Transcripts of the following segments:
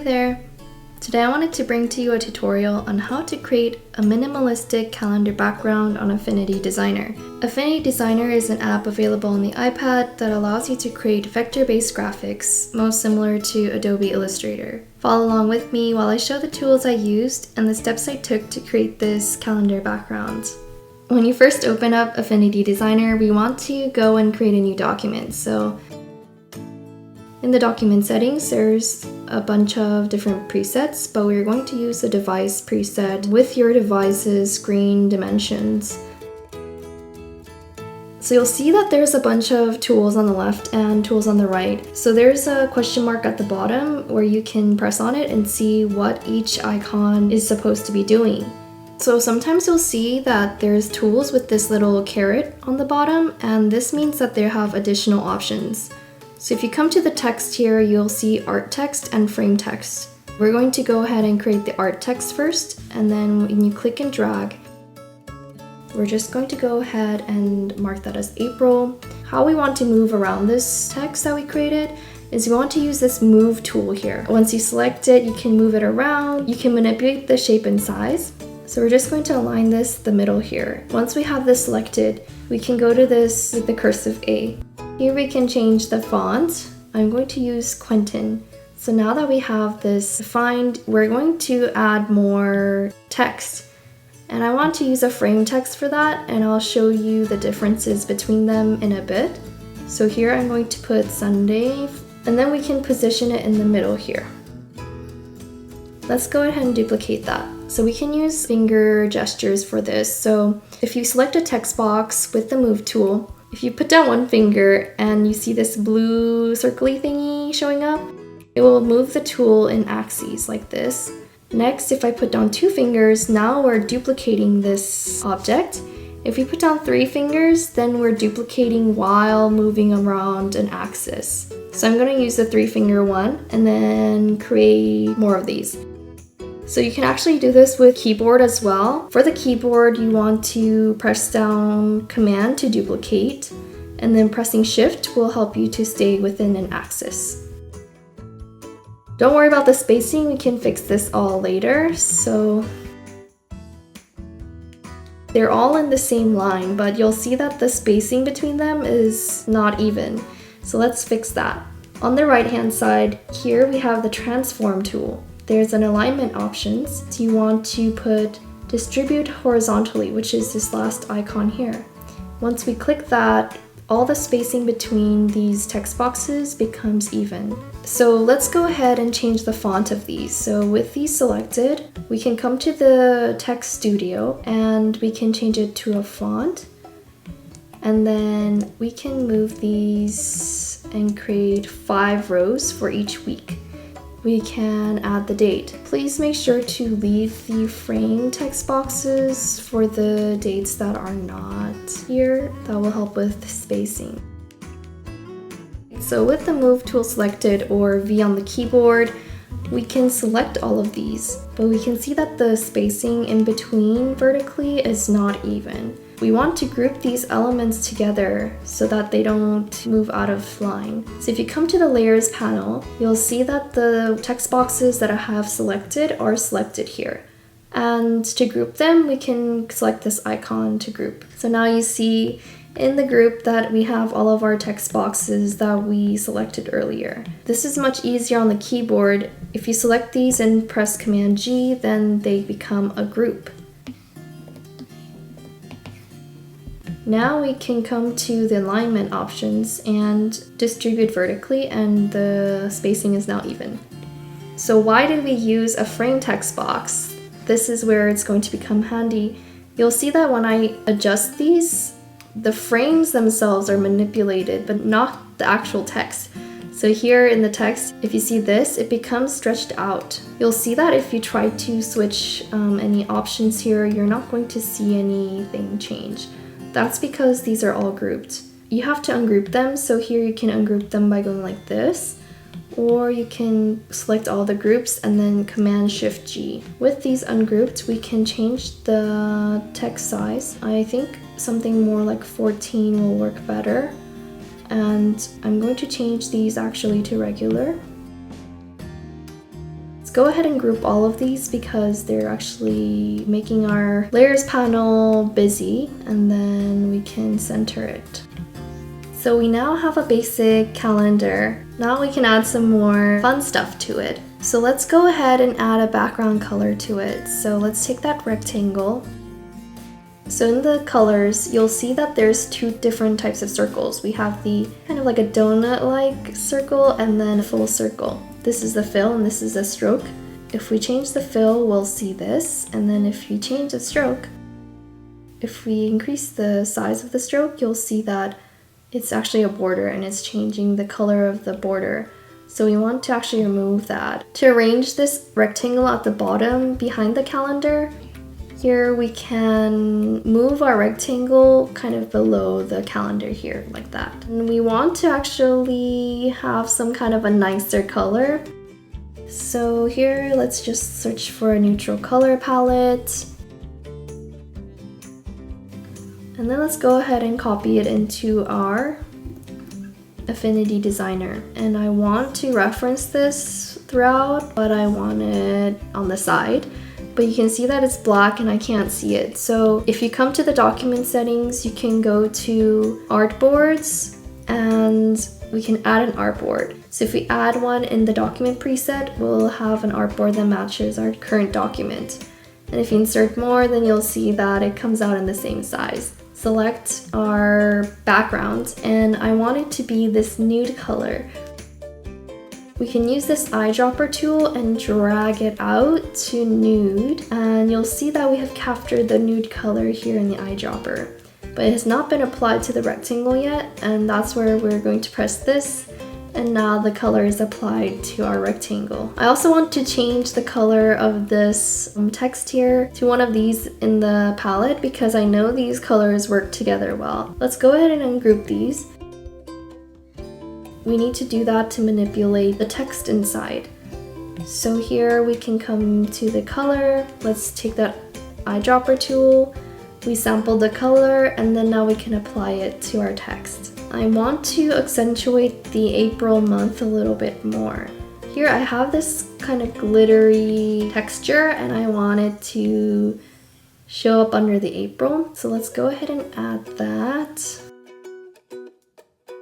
Hi there! Today I wanted to bring to you a tutorial on how to create a minimalistic calendar background on Affinity Designer. Affinity Designer is an app available on the iPad that allows you to create vector-based graphics, most similar to Adobe Illustrator. Follow along with me while I show the tools I used and the steps I took to create this calendar background. When you first open up Affinity Designer, we want to go and create a new document. So in the document settings, there's a bunch of different presets, but we're going to use the device preset with your device's screen dimensions. So you'll see that there's a bunch of tools on the left and tools on the right. So there's a question mark at the bottom where you can press on it and see what each icon is supposed to be doing. So sometimes you'll see that there's tools with this little caret on the bottom, and this means that they have additional options. So if you come to the text here, you'll see art text and frame text. We're going to go ahead and create the art text first, and then when you click and drag, we're just going to go ahead and mark that as April. How we want to move around this text that we created is we want to use this move tool here. Once you select it, you can move it around, you can manipulate the shape and size. So we're just going to align this the middle here. Once we have this selected, we can go to this with the cursive A. Here we can change the font. I'm going to use Quentin. So now that we have this defined, we're going to add more text. And I want to use a frame text for that, and I'll show you the differences between them in a bit. So here I'm going to put Sunday, and then we can position it in the middle here. Let's go ahead and duplicate that. So we can use finger gestures for this. So if you select a text box with the move tool, if you put down one finger and you see this blue circly thingy showing up, it will move the tool in axes like this. Next, if I put down two fingers, now we're duplicating this object. If we put down three fingers, then we're duplicating while moving around an axis. So I'm going to use the 3-finger one and then create more of these. So you can actually do this with keyboard as well. For the keyboard, you want to press down Command to duplicate, and then pressing Shift will help you to stay within an axis. Don't worry about the spacing, we can fix this all later. So they're all in the same line, but you'll see that the spacing between them is not even. So let's fix that. On the right hand side, here we have the transform tool. There's an alignment options. So you want to put distribute horizontally, which is this last icon here. Once we click that, all the spacing between these text boxes becomes even. So let's go ahead and change the font of these. So with these selected, we can come to the text studio and we can change it to a font. And then we can move these and create 5 rows for each week. We can add the date. Please make sure to leave the frame text boxes for the dates that are not here. That will help with spacing. So with the move tool selected or V on the keyboard, we can select all of these, but we can see that the spacing in between vertically is not even. We want to group these elements together so that they don't move out of line. So if you come to the layers panel, you'll see that the text boxes that I have selected are selected here. And to group them, we can select this icon to group. So now you see in the group that we have all of our text boxes that we selected earlier. This is much easier on the keyboard. If you select these and press Command G, then they become a group. Now we can come to the alignment options and distribute vertically, and the spacing is now even. So why did we use a frame text box? This is where it's going to become handy. You'll see that when I adjust these, the frames themselves are manipulated, but not the actual text. So here in the text, if you see this, it becomes stretched out. You'll see that if you try to switch any options here, you're not going to see anything change. That's because these are all grouped. You have to ungroup them, so here you can ungroup them by going like this, or you can select all the groups and then Command Shift G. With these ungrouped, we can change the text size. I think something more like 14 will work better. And I'm going to change these actually to regular. Let's go ahead and group all of these because they're actually making our layers panel busy, and then we can center it. So we now have a basic calendar. Now we can add some more fun stuff to it. So let's go ahead and add a background color to it. So let's take that rectangle. So in the colors, you'll see that there's two different types of circles. We have the kind of like a donut-like circle and then a full circle. This is the fill and this is the stroke. If we change the fill, we'll see this. And then if you change the stroke, if we increase the size of the stroke, you'll see that it's actually a border and it's changing the color of the border. So we want to actually remove that. To arrange this rectangle at the bottom behind the calendar, here we can move our rectangle kind of below the calendar here, like that. And we want to actually have some kind of a nicer color. So here, let's just search for a neutral color palette. And then let's go ahead and copy it into our Affinity Designer. And I want to reference this throughout, but I want it on the side. But you can see that it's black and I can't see it. So if you come to the document settings, you can go to artboards and we can add an artboard. So if we add one in the document preset, we'll have an artboard that matches our current document. And if you insert more, then you'll see that it comes out in the same size. Select our background, and I want it to be this nude color. We can use this eyedropper tool and drag it out to nude, and you'll see that we have captured the nude color here in the eyedropper. But it has not been applied to the rectangle yet, and that's where we're going to press this. And now the color is applied to our rectangle. I also want to change the color of this text here to one of these in the palette because I know these colors work together well. Let's go ahead and ungroup these. We need to do that to manipulate the text inside. So here we can come to the color. Let's take that eyedropper tool. We sampled the color and then now we can apply it to our text. I want to accentuate the April month a little bit more. Here I have this kind of glittery texture and I want it to show up under the April. So let's go ahead and add that.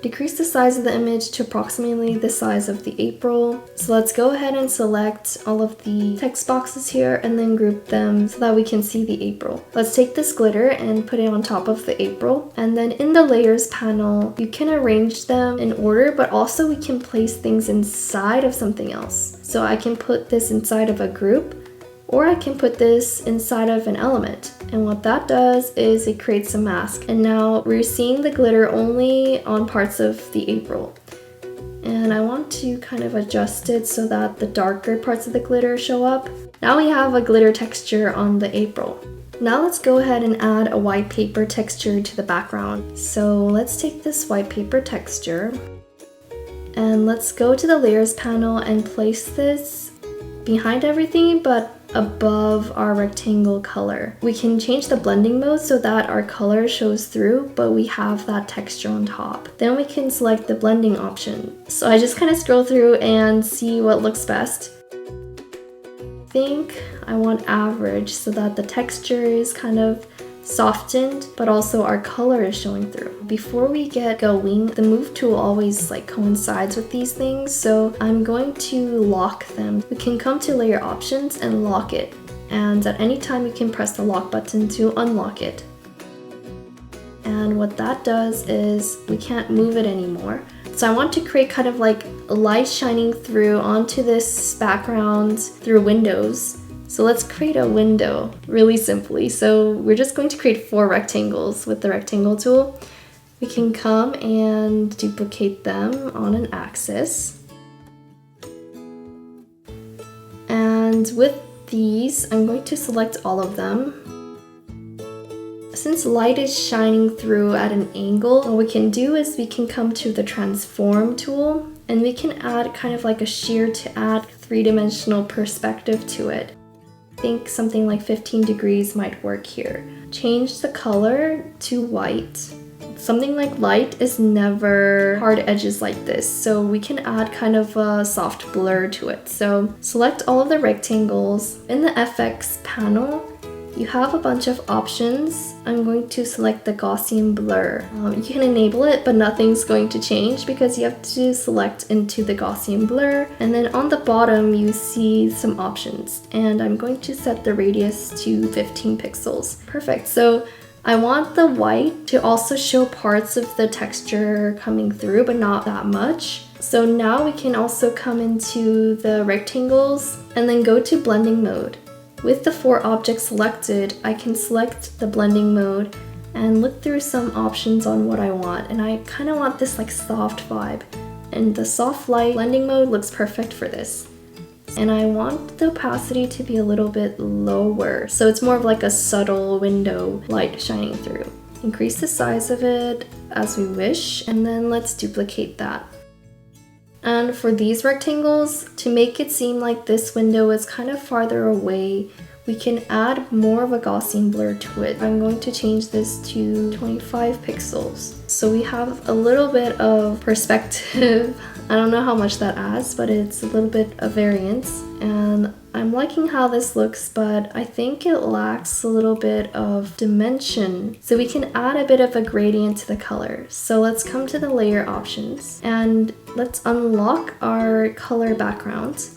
Decrease the size of the image to approximately the size of the April. So let's go ahead and select all of the text boxes here and then group them so that we can see the April. Let's take this glitter and put it on top of the April. And then in the layers panel, you can arrange them in order, but also we can place things inside of something else. So I can put this inside of a group, or I can put this inside of an element. And what that does is it creates a mask. And now we're seeing the glitter only on parts of the April. And I want to kind of adjust it so that the darker parts of the glitter show up. Now we have a glitter texture on the April. Now let's go ahead and add a white paper texture to the background. So let's take this white paper texture and let's go to the layers panel and place this behind everything but above our rectangle color. We can change the blending mode so that our color shows through, but we have that texture on top. Then we can select the blending option. So I just kind of scroll through and see what looks best. I think I want average so that the texture is kind of softened, but also our color is showing through. Before we get going, the move tool always coincides with these things, so I'm going to lock them. We can come to layer options and lock it, and at any time you can press the lock button to unlock it. And what that does is we can't move it anymore. So I want to create kind of like light shining through onto this background through windows. So let's create a window really simply. So we're just going to create 4 rectangles with the rectangle tool. We can come and duplicate them on an axis. And with these, I'm going to select all of them. Since light is shining through at an angle, what we can do is we can come to the transform tool and we can add kind of like a shear to add 3-dimensional perspective to it. I think something like 15 degrees might work here. Change the color to white. Something like light is never hard edges like this, so we can add kind of a soft blur to it. So select all of the rectangles. In the FX panel, you have a bunch of options. I'm going to select the Gaussian blur. You can enable it, but nothing's going to change because you have to select into the Gaussian blur. And then on the bottom, you see some options. And I'm going to set the radius to 15 pixels. Perfect. So I want the white to also show parts of the texture coming through, but not that much. So now we can also come into the rectangles and then go to blending mode. With the 4 objects selected, I can select the blending mode and look through some options on what I want. And I kind of want this like soft vibe. And the soft light blending mode looks perfect for this. And I want the opacity to be a little bit lower, so it's more of like a subtle window light shining through. Increase the size of it as we wish, and then let's duplicate that. And for these rectangles, to make it seem like this window is kind of farther away, we can add more of a Gaussian blur to it. I'm going to change this to 25 pixels. So we have a little bit of perspective. I don't know how much that adds, but it's a little bit of variance. And I'm liking how this looks, but I think it lacks a little bit of dimension. So we can add a bit of a gradient to the color. So let's come to the layer options and let's unlock our color background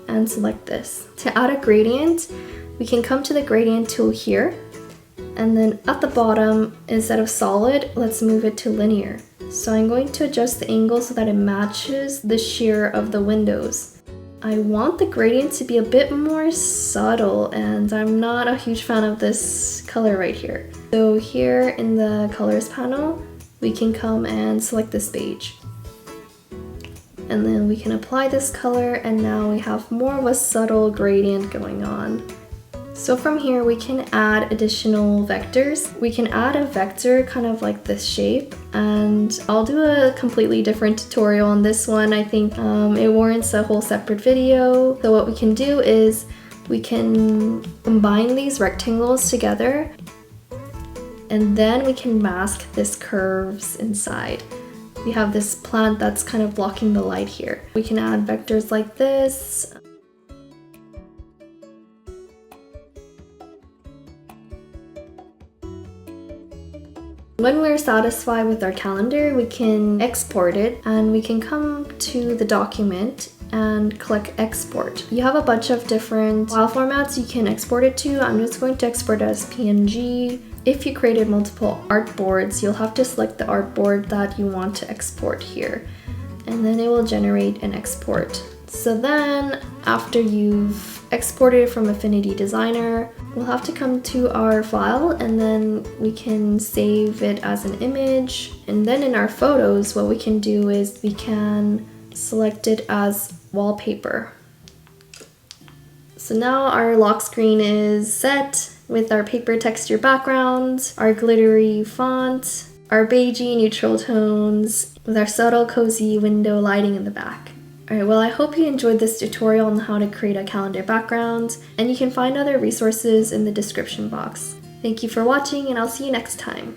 and select this. To add a gradient, we can come to the gradient tool here, and then at the bottom, instead of solid, let's move it to linear. So I'm going to adjust the angle so that it matches the shear of the windows. I want the gradient to be a bit more subtle, and I'm not a huge fan of this color right here. So here in the colors panel, we can come and select this beige. And then we can apply this color, and now we have more of a subtle gradient going on. So from here, we can add additional vectors. We can add a vector kind of like this shape, and I'll do a completely different tutorial on this one. I think it warrants a whole separate video. So what we can do is we can combine these rectangles together, and then we can mask this curves inside. We have this plant that's kind of blocking the light here. We can add vectors like this. When we're satisfied with our calendar, we can export it, and we can come to the document and click export. You have a bunch of different file formats you can export it to. I'm just going to export it as PNG. If you created multiple artboards, you'll have to select the artboard that you want to export here, and then it will generate an export. So then after you've exported it from Affinity Designer, we'll have to come to our file, and then we can save it as an image. And then in our photos, what we can do is we can select it as wallpaper. So now our lock screen is set with our paper texture background, our glittery font, our beigey neutral tones, with our subtle cozy window lighting in the back. Alright, well, I hope you enjoyed this tutorial on how to create a calendar background, and you can find other resources in the description box. Thank you for watching, and I'll see you next time.